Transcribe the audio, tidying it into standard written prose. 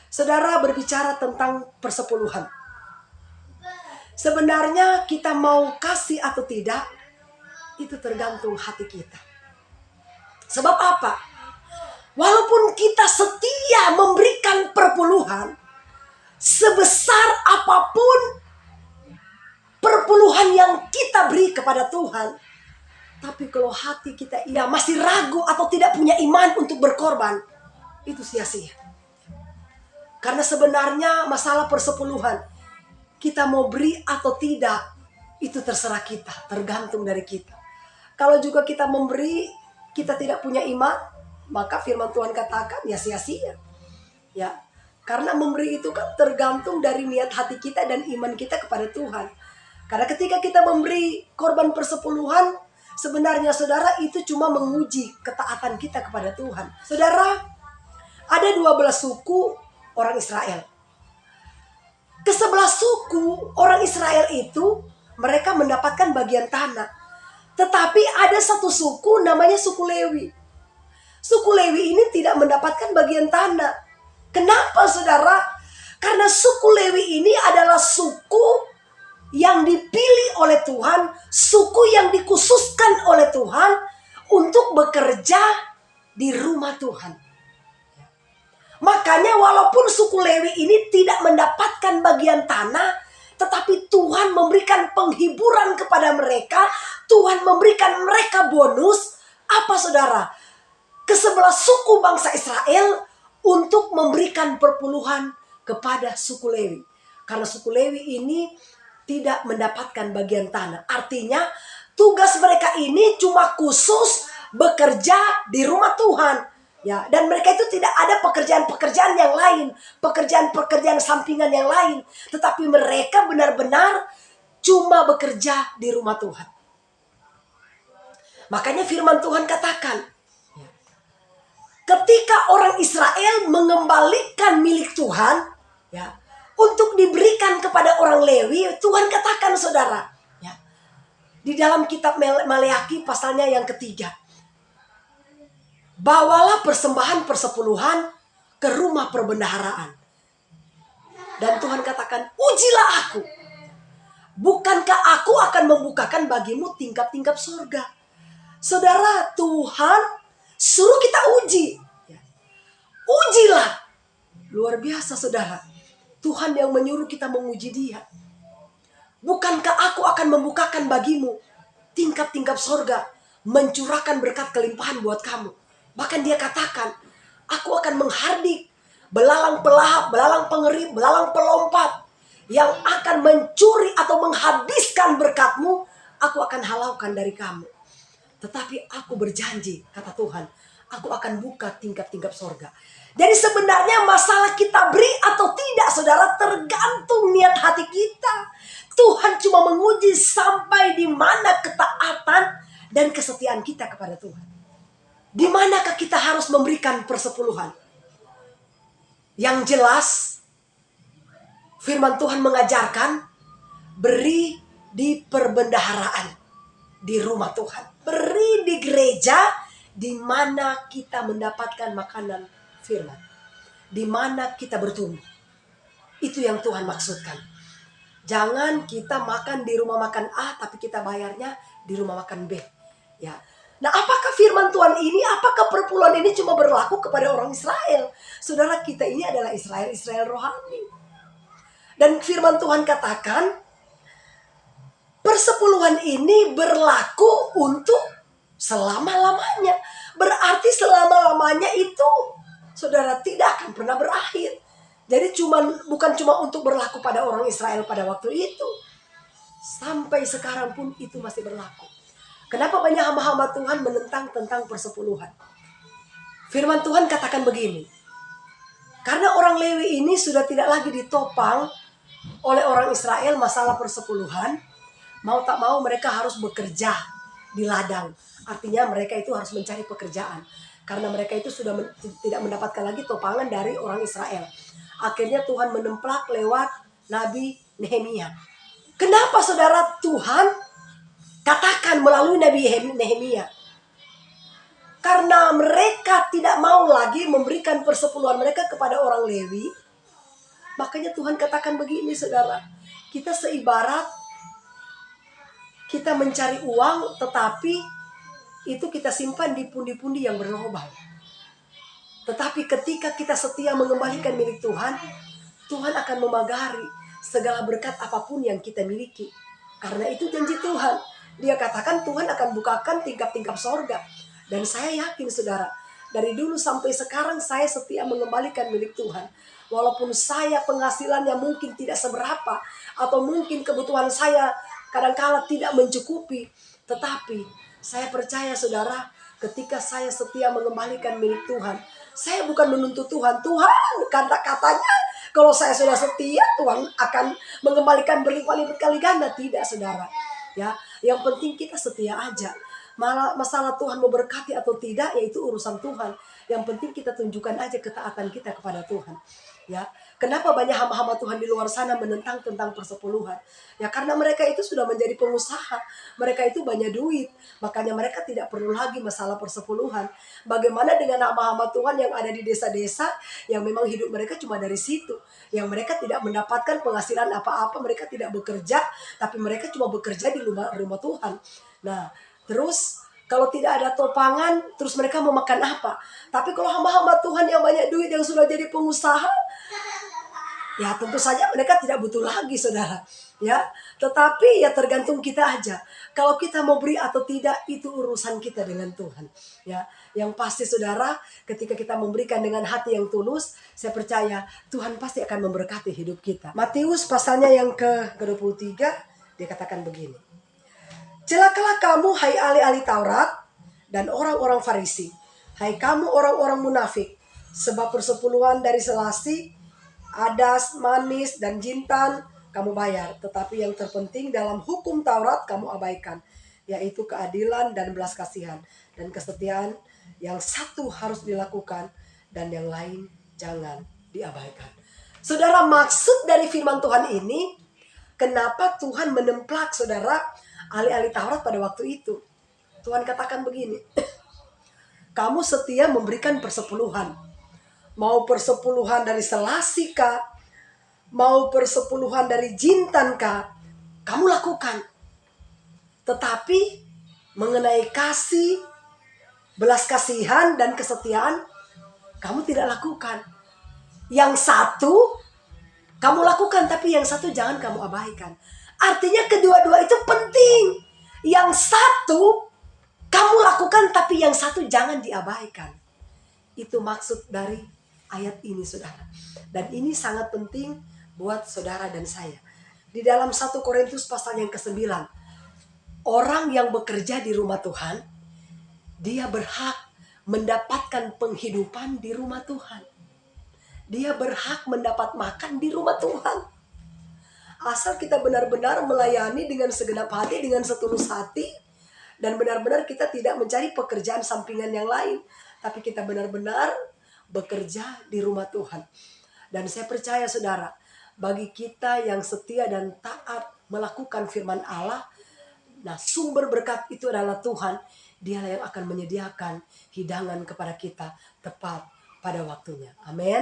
Saudara, berbicara tentang persepuluhan. Sebenarnya kita mau kasih atau tidak, itu tergantung hati kita. Sebab apa? Walaupun kita setia memberikan perpuluhan, sebesar apapun perpuluhan yang kita beri kepada Tuhan, tapi kalau hati kita masih ragu atau tidak punya iman untuk berkorban, itu sia-sia. Karena sebenarnya masalah persepuluhan, kita mau beri atau tidak, itu terserah kita, tergantung dari kita. Kalau juga kita memberi, kita tidak punya iman, maka firman Tuhan katakan ya sia-sia. Ya, karena memberi itu kan tergantung dari niat hati kita dan iman kita kepada Tuhan. Karena ketika kita memberi korban persepuluhan, sebenarnya saudara itu cuma menguji ketaatan kita kepada Tuhan. Saudara, ada 12 suku orang Israel. Ke-11 suku orang Israel itu mereka mendapatkan bagian tanah. Tetapi ada satu suku namanya suku Lewi. Suku Lewi ini tidak mendapatkan bagian tanah. Kenapa saudara? Karena suku Lewi ini adalah suku yang dipilih oleh Tuhan, suku yang dikhususkan oleh Tuhan untuk bekerja di rumah Tuhan. Makanya walaupun suku Lewi ini tidak mendapatkan bagian tanah, tetapi Tuhan memberikan penghiburan kepada mereka. Tuhan memberikan mereka bonus. Apa saudara? Ke-11 suku bangsa Israel untuk memberikan perpuluhan kepada suku Lewi. Karena suku Lewi ini tidak mendapatkan bagian tanah. Artinya tugas mereka ini cuma khusus bekerja di rumah Tuhan. Ya, dan mereka itu tidak ada pekerjaan-pekerjaan yang lain, pekerjaan-pekerjaan sampingan yang lain, tetapi mereka benar-benar cuma bekerja di rumah Tuhan. Makanya firman Tuhan katakan, ketika orang Israel mengembalikan milik Tuhan, ya, untuk diberikan kepada orang Lewi, Tuhan katakan saudara, ya, di dalam kitab Maleaki pasalnya yang ketiga, bawalah persembahan persepuluhan ke rumah perbendaharaan. Dan Tuhan katakan, ujilah aku. Bukankah aku akan membukakan bagimu tingkap-tingkap surga? Saudara, Tuhan suruh kita uji. Ujilah. Luar biasa saudara. Tuhan yang menyuruh kita menguji Dia. Bukankah aku akan membukakan bagimu tingkap-tingkap surga, mencurahkan berkat kelimpahan buat kamu. Bahkan Dia katakan, aku akan menghardik belalang pelahap, belalang pengerip, belalang pelompat yang akan mencuri atau menghabiskan berkatmu. Aku akan halaukan dari kamu. Tetapi aku berjanji, kata Tuhan, aku akan buka tingkap-tingkap surga. Jadi sebenarnya masalah kita beri atau tidak, saudara, tergantung niat hati kita. Tuhan cuma menguji sampai di mana ketaatan dan kesetiaan kita kepada Tuhan. Di manakah kita harus memberikan persepuluhan? Yang jelas, firman Tuhan mengajarkan, beri di perbendaharaan, di rumah Tuhan. Beri di gereja, di mana kita mendapatkan makanan firman. Di mana kita bertumbuh. Itu yang Tuhan maksudkan. Jangan kita makan di rumah makan A, tapi kita bayarnya di rumah makan B. Ya. Nah, apakah firman Tuhan ini, apakah perpuluhan ini cuma berlaku kepada orang Israel? Saudara, kita ini adalah Israel rohani. Dan firman Tuhan katakan, persepuluhan ini berlaku untuk selama-lamanya. Berarti selama-lamanya itu, saudara, tidak akan pernah berakhir. Jadi bukan cuma untuk berlaku pada orang Israel pada waktu itu. Sampai sekarang pun itu masih berlaku. Kenapa banyak hamba-hamba Tuhan menentang tentang persepuluhan? Firman Tuhan katakan begini. Karena orang Lewi ini sudah tidak lagi ditopang oleh orang Israel masalah persepuluhan, mau tak mau mereka harus bekerja di ladang. Artinya mereka itu harus mencari pekerjaan. Karena mereka itu sudah tidak mendapatkan lagi topangan dari orang Israel. Akhirnya Tuhan menemplak lewat Nabi Nehemia. Kenapa saudara Tuhan katakan melalui Nabi Nehemia? Karena mereka tidak mau lagi memberikan persepuluhan mereka kepada orang Lewi. Makanya Tuhan katakan begini saudara, kita seibarat kita mencari uang, tetapi itu kita simpan di pundi-pundi yang berlobang. Tetapi ketika kita setia mengembalikan milik Tuhan, Tuhan akan memagari segala berkat apapun yang kita miliki. Karena itu janji Tuhan. Dia katakan Tuhan akan bukakan tingkap-tingkap sorga. Dan saya yakin saudara, dari dulu sampai sekarang saya setia mengembalikan milik Tuhan. Walaupun saya penghasilannya mungkin tidak seberapa, atau mungkin kebutuhan saya kadang-kala tidak mencukupi, tetapi saya percaya saudara, ketika saya setia mengembalikan milik Tuhan, saya bukan menuntut Tuhan. Tuhan kata-katanya kalau saya sudah setia, Tuhan akan mengembalikan berlipat-lipat kali ganda. Tidak saudara, ya, yang penting kita setia aja. Masalah Tuhan mau berkati atau tidak, yaitu urusan Tuhan. Yang penting kita tunjukkan aja ketaatan kita kepada Tuhan. Ya, kenapa banyak hamba-hamba Tuhan di luar sana menentang tentang persepuluhan? Ya karena mereka itu sudah menjadi pengusaha, mereka itu banyak duit, makanya mereka tidak perlu lagi masalah persepuluhan. Bagaimana dengan hamba-hamba Tuhan yang ada di desa-desa, yang memang hidup mereka cuma dari situ, yang mereka tidak mendapatkan penghasilan apa-apa, mereka tidak bekerja, tapi mereka cuma bekerja di rumah Tuhan. Nah, terus kalau tidak ada topangan, terus mereka mau makan apa? Tapi kalau hamba-hamba Tuhan yang banyak duit, yang sudah jadi pengusaha, ya tentu saja mereka tidak butuh lagi saudara. Ya, tetapi ya tergantung kita aja. Kalau kita mau beri atau tidak, itu urusan kita dengan Tuhan. Ya, yang pasti saudara, ketika kita memberikan dengan hati yang tulus, saya percaya Tuhan pasti akan memberkati hidup kita. Matius pasalnya yang ke-23, dia katakan begini. Celakalah kamu hai ahli-ahli Taurat dan orang-orang Farisi, hai kamu orang-orang munafik, sebab persepuluhan dari selasi, adas, manis, dan jintan kamu bayar, tetapi yang terpenting dalam hukum Taurat kamu abaikan, yaitu keadilan dan belas kasihan dan kesetiaan. Yang satu harus dilakukan dan yang lain jangan diabaikan. Saudara, maksud dari firman Tuhan ini, kenapa Tuhan menemplak saudara ahli-ahli Taurat pada waktu itu? Tuhan katakan begini, kamu setia memberikan persepuluhan, mau persepuluhan dari selasi kah, mau persepuluhan dari jintan kah, kamu lakukan. Tetapi mengenai kasih, belas kasihan dan kesetiaan, kamu tidak lakukan. Yang satu kamu lakukan, tapi yang satu jangan kamu abaikan. Artinya kedua-dua itu penting. Yang satu kamu lakukan, tapi yang satu jangan diabaikan. Itu maksud dari ayat ini saudara. Dan ini sangat penting buat saudara dan saya. Di dalam 1 Korintus pasal yang ke-9, orang yang bekerja di rumah Tuhan, dia berhak mendapatkan penghidupan di rumah Tuhan. Dia berhak mendapat makan di rumah Tuhan. Asal kita benar-benar melayani dengan segenap hati, dengan setulus hati, dan benar-benar kita tidak mencari pekerjaan sampingan yang lain, tapi kita benar-benar bekerja di rumah Tuhan. Dan saya percaya saudara, bagi kita yang setia dan taat melakukan firman Allah, nah sumber berkat itu adalah Tuhan. Dialah yang akan menyediakan hidangan kepada kita tepat pada waktunya. Amin.